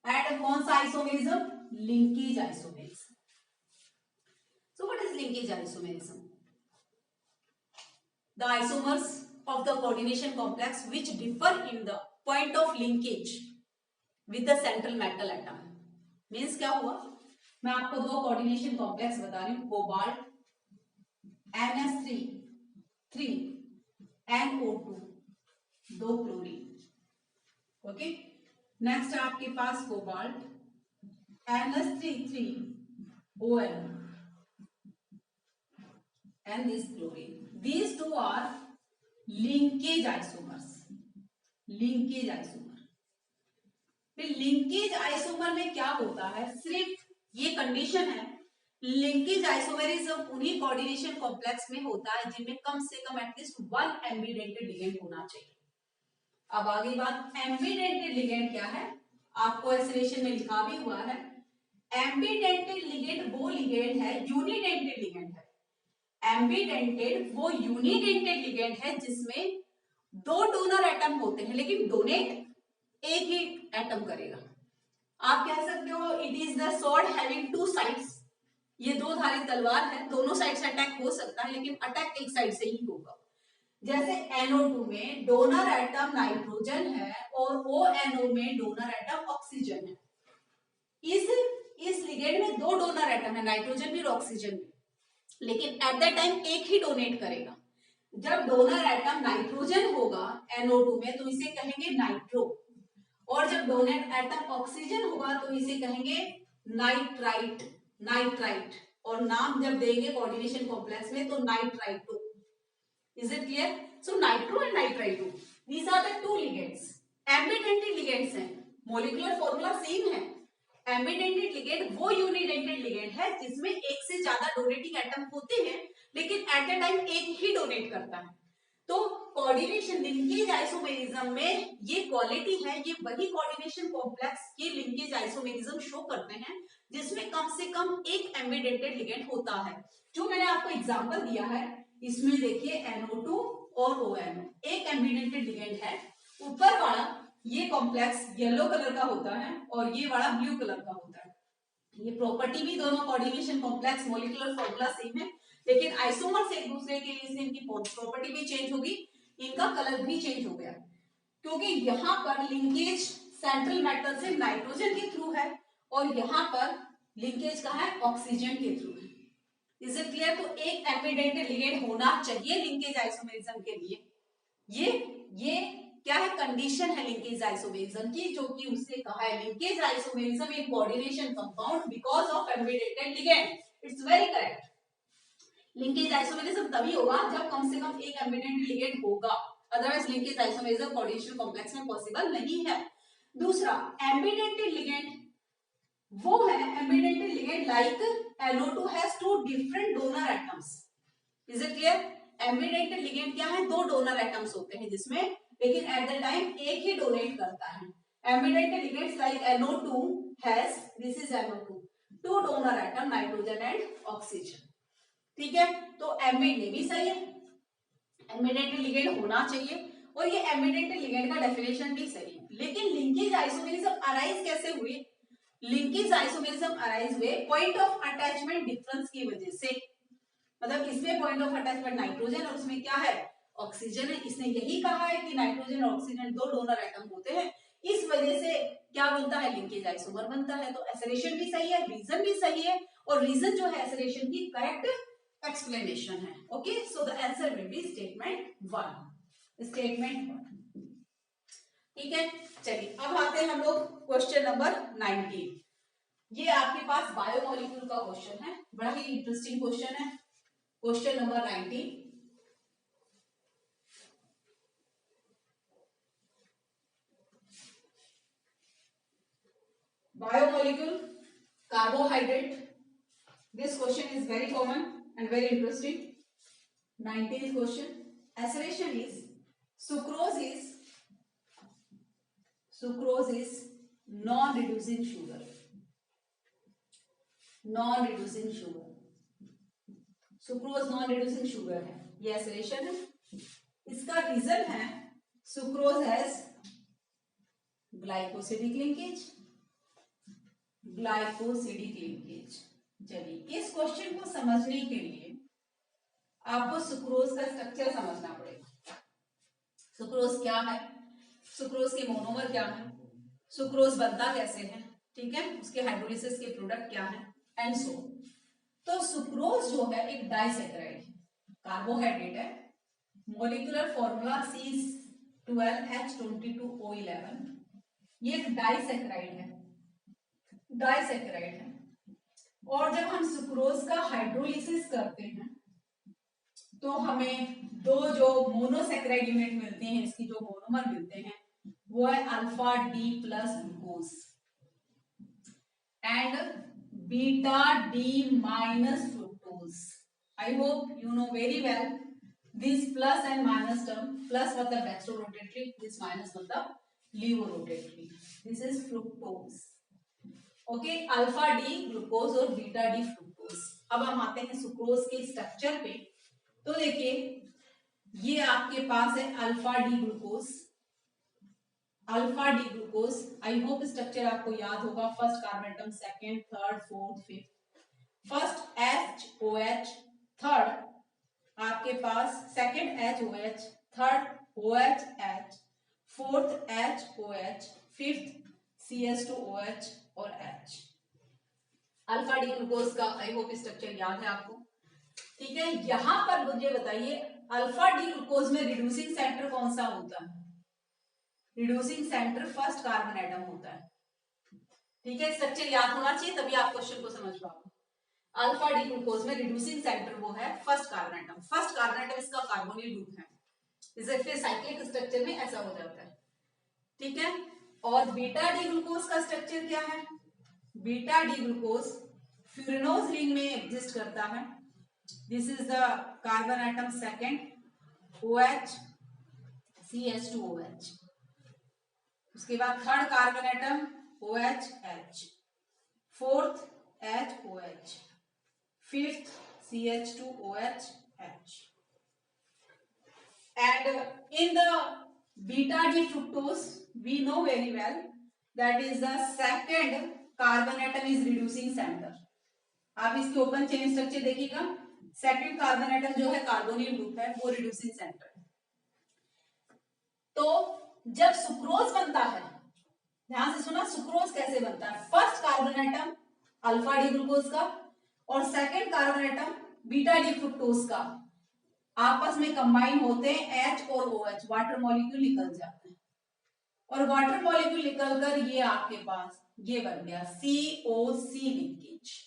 and कौन सा isomerism? Linkage isomerism। So what is linkage isomerism? The isomers of the coordination complex which differ in the point of linkage with the central metal atom. Means क्या हुआ, मैं आपको दो coordination complex बता रही हूँ, कोबाल्ट NS3 NO2 दो chlorine. Okay, next आपके पास cobalt NS3 ON and this chlorine. These two are linkage isomers. Linkage isomer. फिर लिंकेज आइसोमर में क्या होता है, सिर्फ ये कंडीशन है, लिंकेज आइसोमेरिज्म उन्हीं कोऑर्डिनेशन कॉम्प्लेक्स में होता है जिनमें कम से कम एटलीस्ट वन एम्बिडेंटेड लिगेंड होना चाहिए. अब आगे बात, एम्बिडेंटेड लिगेंड क्या है, आपको एसोसिएशन में लिखा भी हुआ है. एम्बिडेंटेड लिगेंड वो लिगेंड है, यूनिडेंटेड लिगेंड है. एम्बिडेंटेड वो यूनिडेंटेड लिगेंड है जिसमें दो डोनर एटम होते हैं लेकिन डोनेट एक ही एटम करेगा. आप कह सकते हो it is the sword having two sides. ये दो धारी तलवार है, दोनों साइड से अटैक हो सकता है लेकिन अटैक एक साइड से ही होगा. जैसे NO2 में डोनर एटम नाइट्रोजन है और ONO में डोनर एटम ऑक्सीजन है. इस लिगेंड में दो डोनर एटम है, नाइट्रोजन भी और ऑक्सीजन भी, लेकिन एट द टाइम एक ही डोनेट करेगा. जब डोनर एटम नाइट्रोजन होगा NO2 में तो इसे कहेंगे नाइट्रो, और जब डोनर एटम ऑक्सीजन होगा तो इसे कहेंगे नाइट्राइट. नाइट्राइट और नाम जब देंगे कोऑर्डिनेशन कॉम्प्लेक्स में तो nitrito. Is it clear? So nitro and nitrito, these are the two ligands. Ambidentate ligands हैं, मॉलिक्यूलर फॉर्मूला सेम है. एम्बिडेंटेड लिगेंड वो यूनिडेंटेड लिगेंड है जिसमें एक से ज्यादा डोनेटिंग एटम होते हैं लेकिन एट द टाइम एक ही डोनेट करता है. तो कोऑर्डिनेशन लिंकेज आइसोमेरिज्म में ये क्वालिटी है, ये वही कोऑर्डिनेशन कॉम्प्लेक्स ये लिंकेज आइसोमेरिज्म शो करते हैं जिसमें कम से कम एक एम्बिडेंटेड लिगेंड होता है. जो मैंने आपको एग्जांपल दिया है इसमें देखिए NO2 और ONO एक एम्बिडेंटेड लिगेंड है. ऊपर वाला ये कॉम्प्लेक्स येलो कलर का होता है और ये वाला ब्लू कलर का होता है. ये प्रॉपर्टी भी दोनों coordination complex molecular formula same है लेकिन आइसोमर्स एक दूसरे के लिए से इनकी प्रॉपर्टी भी चेंज होगी, इनका कलर भी चेंज हो गया क्योंकि यहाँ पर लिंकेज सेंट्रल मेटल से नाइट्रोजन के थ्रू है और यहाँ पर लिंकेज का है ऑक्सीजन के थ्रू है. Is it clear? तो एक एम्बिडेंटेड लिगेंड होना चाहिए लिंकेज आइसोमेरिज्म के लिए. ये क्या है, कंडीशन है लिंकेज आइसोमेरिज्म की, जो कि उससे कहा है linkage isomerism in coordination compound because of ambidentate ligand. It's very correct. Linkage isomerism तभी होगा जब कम से कम एक एम्बिडेंटेड लिगेंड होगा, otherwise linkage isomerism coordination complex में पॉसिबल नहीं है. दूसरा, एम्बिडेंटेड लिगेंड वो है ambidentate ligand like NO2 has two different donor atoms. Is it clear? Ambidentate ligand क्या है, दो डोनर एटम्स होते हैं जिसमें लेकिन एट द टाइम एक ही डोनेट करता है. Ambidentate ligands like NO2 has, this is NO2, two donor atom nitrogen and oxygen. ठीक है, तो एम्बिडेंट भी सही है, एम्बिडेंटेड लिगेंड होना चाहिए और ये एम्बिडेंटेड लिगेंड का डेफिनेशन भी सही है. लेकिन लिंकेज आइसोमेरिज्म अराइज कैसे हुई? लिंकेज आइसोमेरिज्म अराइज हुए पॉइंट ऑफ अटैचमेंट डिफरेंस की वजह से. मतलब इसमें पॉइंट ऑफ अटैचमेंट नाइट्रोजन और उसमें क्या है, ऑक्सीजन है. इसने यही कहा है कि नाइट्रोजन और ऑक्सीजन दो डोनर एटम होते हैं, इस वजह से क्या बनता है, लिंकेज आइसोमर बनता है. तो एसोसिएशन भी सही है, रीजन भी सही है और रीजन जो है एसोसिएशन की करेक्ट एक्सप्लेनेशन है. Okay, so the answer will B statement 1. Statement 1. ठीक है, चलिए अब आते हैं हम लोग क्वेश्चन नंबर 19. ये आपके पास बायोमोलिक्यूल का क्वेश्चन है, बड़ा ही इंटरेस्टिंग क्वेश्चन है. Question number 19. Biomolecule, carbohydrate. This question is very common and very interesting. 19th question. Aspiration is sucrose is non-reducing sugar. Non-reducing sugar. Sucrose non reducing sugar है, ये association है. इसका reason है sucrose has glycosidic linkage. Glycosidic linkage चलिए इस question को समझने के लिए आपको सुक्रोज का स्ट्रक्चर समझना पड़ेगा। सुक्रोज क्या है, सुक्रोज के मोनोमर क्या है, सुक्रोज बनता कैसे है, ठीक है, उसके हाइड्रोलिसिस के प्रोडक्ट क्या है एंड सो। तो सुक्रोज जो है एक डाइसैकेराइड है, कार्बोहाइड्रेट है, मॉलिक्यूलर फॉर्मूला C12H22O11। ये एक डाइसैकेराइड है, डाइसैकेराइड है। और जब हम सुक्रोज का हाइड्रोलिसिस करते हैं तो हमें दो जो मोनोसैकेराइड यूनिट मिलती हैं, इसकी जो मोनोमर मिलते हैं वो है alpha D plus glucose and beta D minus fructose. I hope you know very well this plus and minus term. Plus मतलब डेक्स्ट्रो रोटेटरी, दिस माइनस मतलब laevo rotatory. This is fructose. Okay, alpha D glucose और beta D fructose. अब हम आते हैं sucrose के structure पे। तो देखिए ये आपके पास है alpha D glucose, alpha D glucose. I hope structure आपको याद होगा, first carbon atom, second, third, fourth, fifth. First HOH, third आपके पास second HOH, third OHH, fourth HOH, fifth CH2OH और H। अल्फा डी ग्लूकोज का आई hope structure याद है आपको, ठीक है। यहां पर मुझे बताइए अल्फा डी ग्लूकोज में रिड्यूसिंग सेंटर कौन सा होता है? Reducing centre first carbon atom होता है, ठीक है। स्ट्रक्चर याद होना चाहिए तभी आप क्वेश्चन को समझ पाओगे। अल्फा डी ग्लूकोज में रिड्यूसिंग सेंटर वो है first carbon atom. First carbon atom इसका कार्बोनिल ग्रुप है, इसे फिर साइक्लिक स्ट्रक्चर में ऐसा हो जाता है, ठीक है। और बीटा डी ग्लूकोज का स्ट्रक्चर क्या है? बीटा डी ग्लूकोज फ्यूरेनोज रिंग में एग्जिस्ट करता है। This is the carbon atom second OH CH2OH। उसके बाद third carbon atom OHH, fourth HOH, fifth CH2OH H। And in the beta D fructose we know very well that is the second carbon atom is reducing center। आप इसके open chain structure देखिएगा, second carbon atom जो है carbonyl group है वो reducing centre है। तो जब सुक्रोज बनता है, ध्यान से सुना, सुक्रोज कैसे बनता है? First carbon atom alpha D glucose का और second carbon atom beta D fructose का आपस में कंबाइन होते हैं, H और OH, वाटर मॉलिक्यूल निकल जाते हैं। और वाटर मॉलिक्यूल निकलकर ये आपके पास ये बन गया COC linkage.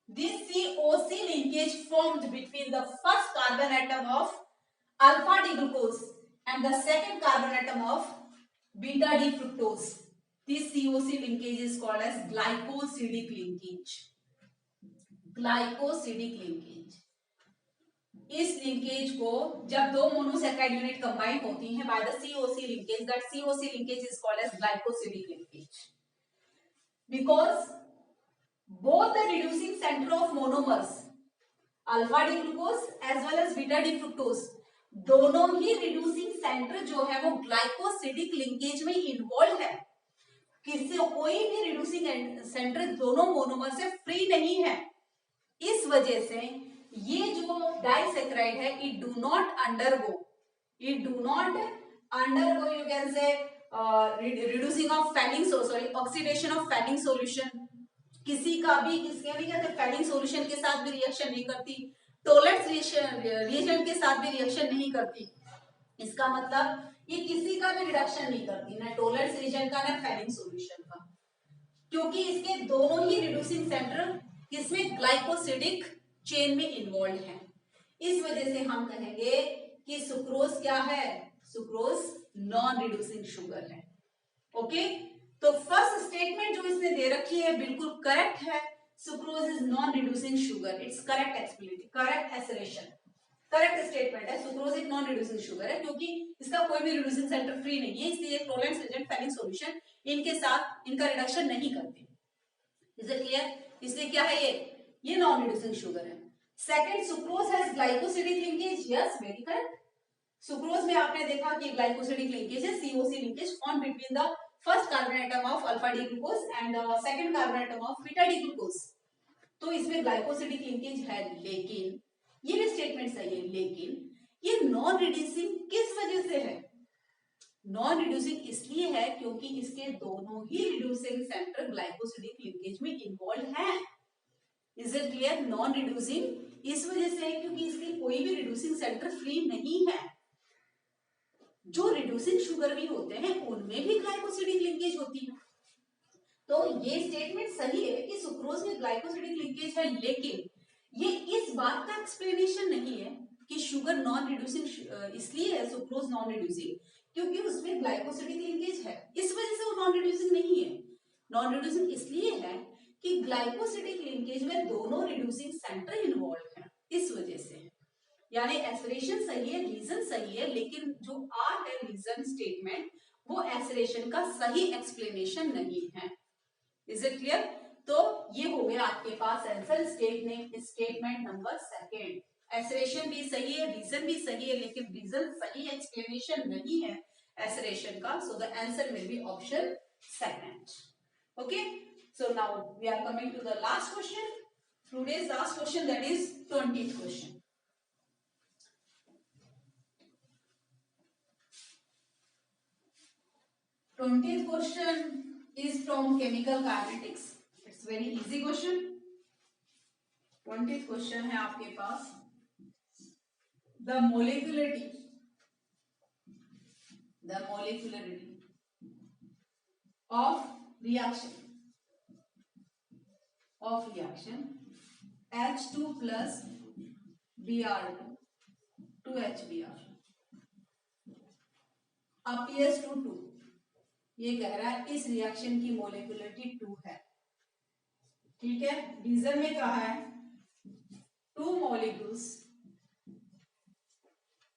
This COC linkage formed between the first carbon atom of alpha D glucose and the second carbon atom of beta D fructose. This COC linkage is called as glycosidic linkage. Glycosidic linkage. इस linkage को जब दो monosaccharide unit combine होती हैं by the COC linkage, that COC linkage is called as glycosidic linkage. Because both the reducing center of monomers alpha D glucose as well as beta D fructose, दोनों ही reducing centre जो है वो glycosidic linkage में involve है। किसी कोई भी रिड्यूसिंग सेंटर दोनों मोनोमर से फ्री नहीं है। इस वजह से ये जो डाइसैकेराइड है it do not undergo you can say reducing of falling sorry oxidation of falling solution. किसी का भी किसके भी कहते हैं फैलिंग सॉल्यूशन के साथ भी रिएक्शन नहीं करती, टोलेट्स रिएजेंट के साथ भी रिएक्शन नहीं करती। इसका मतलब ये किसी का भी रिडक्शन नहीं करती, ना टोलेट्स रिएजेंट का ना फैलिंग सॉल्यूशन का, क्योंकि इसके दोनों ही रिड्यूसिंग सेंटर किसमें ग्लाइकोसिडिक चेन में इन्वॉल्व है। इस वजह से हम कहेंगे कि सुक्रोज क्या है? सुक्रोज नॉन रिड्यूसिंग शुगर है। ओके, तो फर्स्ट स्टेटमेंट जो इसने दे रखी है बिल्कुल करेक्ट है। Sucrose is non reducing sugar, it's correct explanation, correct एसरेशन, correct statement है। सुक्रोज एक नॉन रिड्यूसिंग शुगर है क्योंकि इसका कोई भी रिड्यूसिंग सेंटर फ्री नहीं है, इसलिए टोलेंट्स रिएजेंट फैलिंग सॉल्यूशन इनके साथ इनका रिडक्शन नहीं करती। Is it clear? इसलिए क्या है ये नॉन रिड्यूसिंग शुगर है। Second, sucrose has glycosidic linkage, yes very correct. Sucrose में आपने देखा कि ग्लाइकोसिडिक लिंकेज है, COC linkage form between the first carbon atom of alpha D glucose and the second carbon atom of beta D glucose. तो इसमें glycosidic linkage है, लेकिन ये भी स्टेटमेंट सही है, लेकिन ये नॉन रिड्यूसिंग किस वजह से है? नॉन रिड्यूसिंग इसलिए है क्योंकि इसके दोनों ही रिड्यूसिंग सेंटर ग्लाइकोसिडिक लिंकेज में इन्वॉल्व है। Is it clear? Non reducing इस वजह से है क्योंकि इसके कोई भी रिड्यूसिंग सेंटर फ्री नहीं है। जो रिड्यूसिंग शुगर भी होते हैं उनमें भी ग्लाइकोसिडिक लिंकेज होती है। तो ये स्टेटमेंट सही है कि सुक्रोज में ग्लाइकोसिडिक लिंकेज है, लेकिन ये इस बात का एक्सप्लेनेशन नहीं है कि शुगर नॉन रिड्यूसिंग इसलिए है, सुक्रोज नॉन रिड्यूसिंग क्योंकि उसमें ग्लाइकोसिडिक लिंकेज है, इस वजह से वो नॉन रिड्यूसिंग नहीं है। नॉन रिड्यूसिंग इसलिए है कि ग्लाइकोसिडिक लिंकेज में दोनों रिड्यूसिंग सेंटर इन्वॉल्व है, इस वजह से। यानी एस्पिरेशन सही है, रीजन सही है, लेकिन जो आर है रीजन स्टेटमेंट वो एस्पिरेशन का सही एक्सप्लेनेशन नहीं है। Is it clear? तो ये हो गया आपके पास answer statement number second. Aspiration भी सही है, रीजन भी सही है, लेकिन रीजन सही एक्सप्लेनेशन नहीं है एस्पिरेशन का, so the answer will be option second. Okay, so now we are coming to the last question, today's last question, that is 20th question. 20th question is from chemical kinetics. It's very easy question. 20th question है आपके पास, the molecularity of reaction H2 plus Br2 2HBr appears to 2. ये कह रहा है इस reaction की molecularity 2 है, ठीक है। रीजन में कहा है two molecules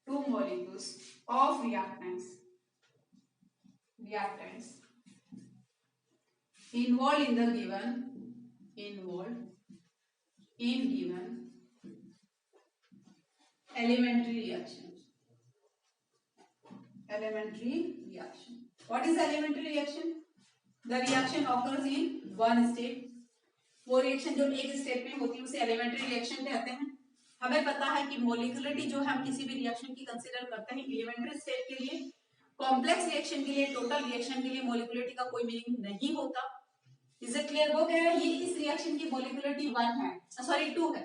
of reactants involved in given elementary reaction. What is elementary reaction? The reaction occurs in one state. वो रिएक्शन जो एक स्टेप में होती है उसे एलिमेंट्री रिएक्शन कहते हैं। हमें पता है कि मोलिकुलरिटी जो हम किसी भी रिएक्शन की कंसीडर करते हैं एलिमेंट्री स्टेट के लिए, कॉम्प्लेक्स रिएक्शन के लिए, टोटल रिएक्शन के लिए मोलिकुलरिटी का कोई मीनिंग नहीं होता। Is it clear? वो कह रहा है ये इस रिएक्शन की मोलिकुलरिटी 1 है, सॉरी 2 है।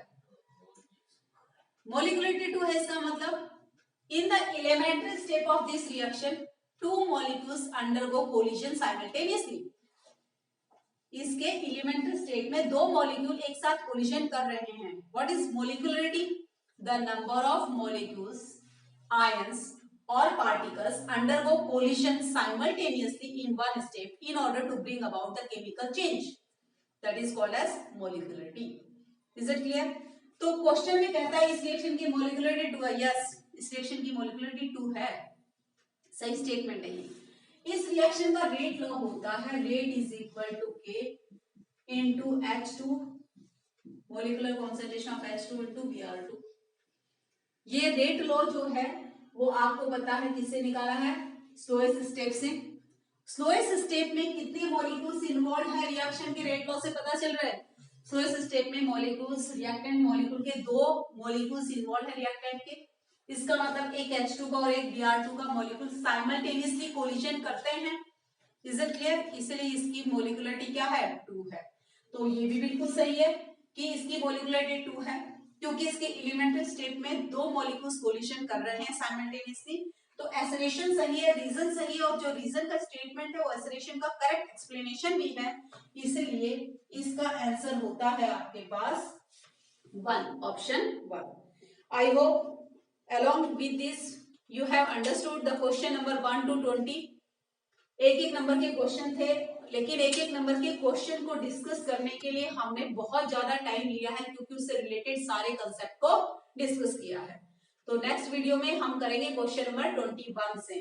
मोलिकुलरिटी 2 है, इसका मतलब in the elementary step of this reaction two molecules undergo collision simultaneously. इसके एलिमेंट्री स्टेट में दो मॉलिक्यूल एक साथ कोलिजन कर रहे हैं। What is molecularity? The number of molecules, ions और particles undergo collision simultaneously in one step in order to bring about the chemical change, that is called as molecularity. Is it clear? तो question में कहता है इस reaction की molecularity 2 है। Yes, इस reaction की मोलिकुलरिटी 2 है, सही स्टेटमेंट है ये। इस रिएक्शन का रेट लॉ होता है रेट इज इक्वल टू के into H2 molecular concentration of H2 into Br2। ये रेट लॉ जो है वो आपको पता है किससे निकाला है? स्लोएस्ट स्टेप से। स्लोएस्ट स्टेप में कितने मॉलिक्यूल्स इन्वॉल्व है रिएक्शन के रेट लॉ से पता चल रहा है। स्लोएस्ट स्टेप में मॉलिक्यूल्स, रिएक्टेंट मॉलिक्यूल के 2 मॉलिक्यूल्स इन्वॉल्व है रिएक्टेंट के, इसका मतलब एक H2 का और एक Br2 का मॉलिक्यूल साइमल्टेनियसली कोलिजन करते हैं। Is it clear? इसलिए इसकी मोलिकुलरिटी क्या है? 2 है। तो ये भी बिल्कुल सही है कि इसकी मोलिकुलरिटी 2 है क्योंकि इसके एलिमेंट्री स्टेट में 2 मॉलिक्यूल्स कोलिजन कर रहे हैं साइमल्टेनियसली। तो एसरेशन सही है, रीजन सही है, और जो रीजन का स्टेटमेंट है वो एसरेशन का करेक्ट एक्सप्लेनेशन भी है, इसलिए इसका आंसर होता है आपके पास 1, option 1। I hope along with this you have understood the question number 1 to 20। एक नंबर के क्वेश्चन थे, लेकिन एक नंबर के क्वेश्चन को डिस्कस करने के लिए हमने बहुत ज्यादा टाइम लिया है क्योंकि उससे रिलेटेड सारे कंसेप्ट को डिस्कस किया है। तो नेक्स्ट वीडियो में हम करेंगे क्वेश्चन नंबर 21 से।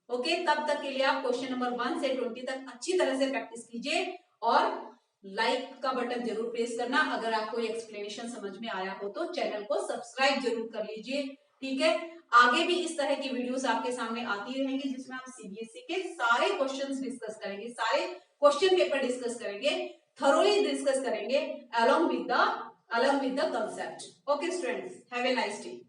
ओके, तब तक के लिए आप क्वेश्चन नंबर 1 से 20 तक अच्छी तरह से प्रैक्टिस कीजिए और लाइक का बटन जरूर प्रेस करना। अगर आपको एक्सप्लेनेशन समझ में आया हो तो चैनल को सब्सक्राइब जरूर कर लीजिए, ठीक है। आगे भी इस तरह की वीडियोस आपके सामने आती रहेंगी जिसमें हम सीबीएसई के सारे क्वेश्चंस डिस्कस करेंगे, सारे क्वेश्चन पेपर डिस्कस करेंगे। thoroughly डिस्कस करेंगे along with the concept. Okay students, have a nice day.